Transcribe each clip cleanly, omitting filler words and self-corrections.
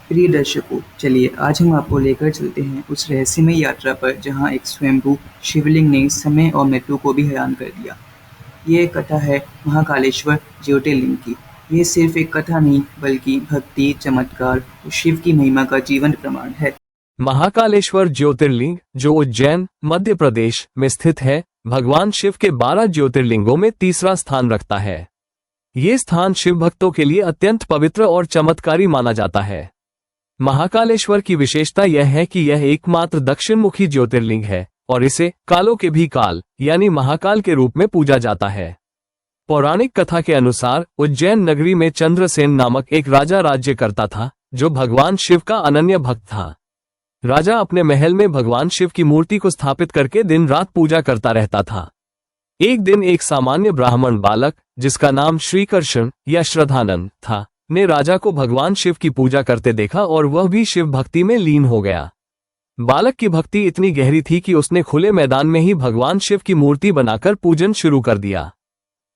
प्रिय दर्शकों, चलिए आज हम आपको लेकर चलते हैं उस रहस्यमय यात्रा पर जहां एक स्वयंभू शिवलिंग ने समय और मृत्यु को भी हैरान कर दिया। ये कथा है महाकालेश्वर ज्योतिर्लिंग की। ये सिर्फ एक कथा नहीं बल्कि भक्ति, चमत्कार और शिव की महिमा का जीवंत प्रमाण है। महाकालेश्वर ज्योतिर्लिंग, जो उज्जैन, मध्य प्रदेश में स्थित है, भगवान शिव के 12 ज्योतिर्लिंगों में तीसरा स्थान रखता है। ये स्थान शिव भक्तों के लिए अत्यंत पवित्र और चमत्कारी माना जाता है। महाकालेश्वर की विशेषता यह है कि यह एकमात्र दक्षिणमुखी ज्योतिर्लिंग है और इसे कालों के भी काल यानी महाकाल के रूप में पूजा जाता है। पौराणिक कथा के अनुसार उज्जैन नगरी में चंद्रसेन नामक एक राजा राज्य करता था, जो भगवान शिव का अनन्य भक्त था। राजा अपने महल में भगवान शिव की मूर्ति को स्थापित करके दिन रात पूजा करता रहता था। एक दिन एक सामान्य ब्राह्मण बालक, जिसका नाम श्रीकृष्ण या श्रद्धानंद था, ने राजा को भगवान शिव की पूजा करते देखा और वह भी शिव भक्ति में लीन हो गया। बालक की भक्ति इतनी गहरी थी कि उसने खुले मैदान में ही भगवान शिव की मूर्ति बनाकर पूजन शुरू कर दिया।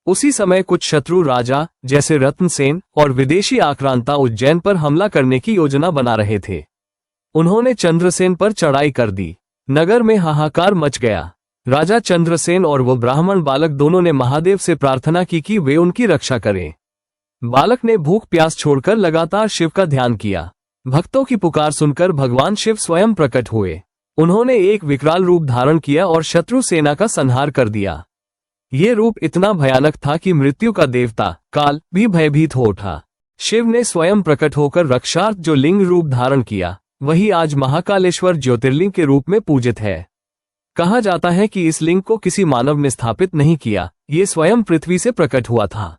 उसी समय कुछ शत्रु राजा जैसे रत्नसेन और विदेशी आक्रांता उज्जैन पर हमला करने की योजना बना रहे थे। उन्होंने चंद्रसेन पर चढ़ाई कर दी। नगर में हाहाकार मच गया। राजा चंद्रसेन और वो ब्राह्मण बालक दोनों ने महादेव से प्रार्थना की कि वे उनकी रक्षा करें। बालक ने भूख प्यास छोड़कर लगातार शिव का ध्यान किया। भक्तों की पुकार सुनकर भगवान शिव स्वयं प्रकट हुए। उन्होंने एक विकराल रूप धारण किया और शत्रु सेना का संहार कर दिया। ये रूप इतना भयानक था कि मृत्यु का देवता काल भी भयभीत हो उठा। शिव ने स्वयं प्रकट होकर रक्षार्थ जो लिंग रूप धारण किया, वही आज महाकालेश्वर ज्योतिर्लिंग के रूप में पूजित है। कहा जाता है कि इस लिंग को किसी मानव ने स्थापित नहीं किया, ये स्वयं पृथ्वी से प्रकट हुआ था।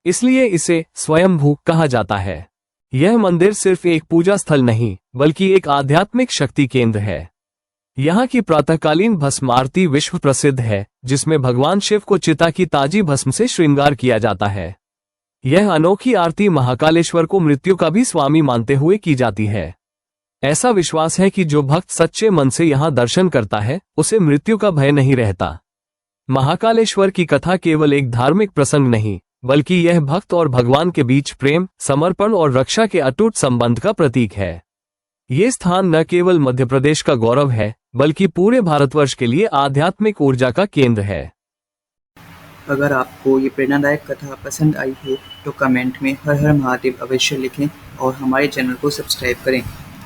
इसलिए इसे स्वयंभू कहा जाता है। यह मंदिर सिर्फ एक पूजा स्थल नहीं, बल्कि एक आध्यात्मिक शक्ति केंद्र है। यहाँ की प्रातःकालीन भस्म आरती विश्व प्रसिद्ध है, जिसमें भगवान शिव को चिता की ताजी भस्म से श्रृंगार किया जाता है। यह अनोखी आरती महाकालेश्वर को मृत्यु का भी स्वामी मानते हुए की जाती है। ऐसा विश्वास है कि जो भक्त सच्चे मन से यहाँ दर्शन करता है, उसे मृत्यु का भय नहीं रहता। महाकालेश्वर की कथा केवल एक धार्मिक प्रसंग नहीं, बल्कि यह भक्त और भगवान के बीच प्रेम, समर्पण और रक्षा के अटूट संबंध का प्रतीक है। ये स्थान न केवल मध्य प्रदेश का गौरव है, बल्कि पूरे भारतवर्ष के लिए आध्यात्मिक ऊर्जा का केंद्र है। अगर आपको ये प्रेरणादायक कथा पसंद आई हो तो कमेंट में हर हर महादेव अवश्य लिखें और हमारे चैनल को सब्सक्राइब करें।